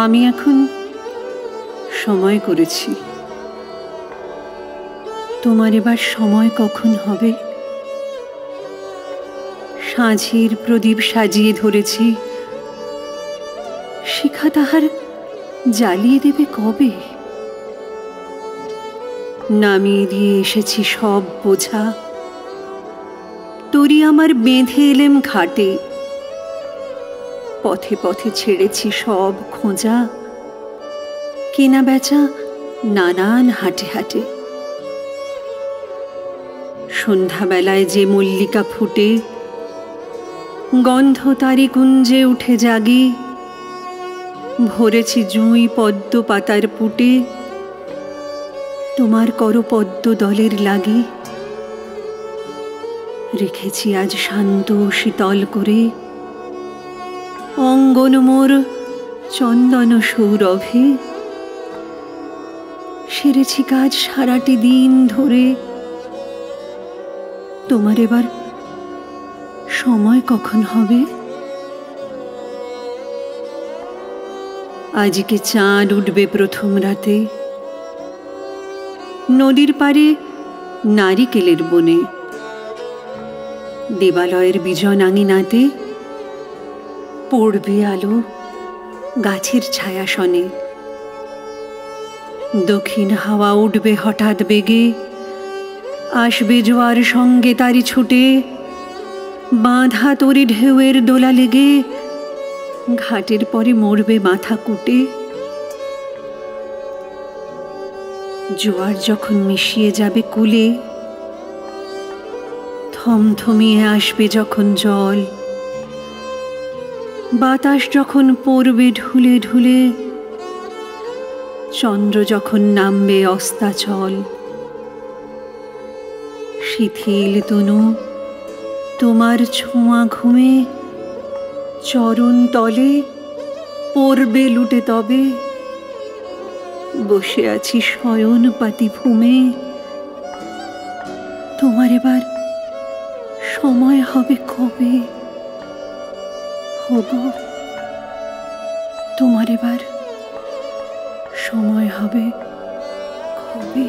আমি এখন সময় করেছি। তোমার এবার সময় কখন হবে? সাঁঝের প্রদীপ সাজিয়ে ধরেছি, শিখা তাহার জ্বালিয়ে দেবে কবে? নামিয়ে দিয়ে এসেছি সব বোঝা, তরি আমার বেঁধে এলেম ঘাটে। পথে পথে ছেড়েছি সব খোঁজা, কেনা বেচা নানান হাটে হাটে। সন্ধ্যাবেলায় যে মল্লিকা ফুটে, গন্ধ তারি কুঞ্জে উঠে জাগে। ভরেছি জুঁই পদ্ম পাতার পুটে, তোমার কর পদ্ম দলের লাগে। রেখেছি আজ শান্ত শীতল করে, অঙ্গন মোর চন্দন সৌরভে। সেরেছি কাজ সারাটি দিন ধরে, তোমার এবার সময় কখন হবে? আজকে চাঁদ উঠবে প্রথম রাতে, নদীর পাড়ে নারিকেলের বনে। দেবালয়ের বিজন আঙিনাতে পড়বে আলো গাছের ছায়াসনে। দক্ষিণ হাওয়া উঠবে হঠাৎ বেগে, আসবে জোয়ার সঙ্গে তারি ছুটে। বাঁধা তরি ঢেউয়ের দোলা লেগে, ঘাটের পরে মরবে মাথা কুটে। জোয়ার যখন মিশিয়ে যাবে কূলে, থমথমিয়ে আসবে যখন জল। বাতাস যখন পড়বে ঢুলে ঢুলে, চন্দ্র যখন নামবে অস্তাচল। শিথিল তনু তোমার ছোঁয়া ঘুমে, চরণ তলে পড়বে লুটে তবে। বসে আছি শয়ন পাতি ভূমে, তোমার এবার সময় হবে কবে? হবো, তোমার এবার সময় হবে কবে?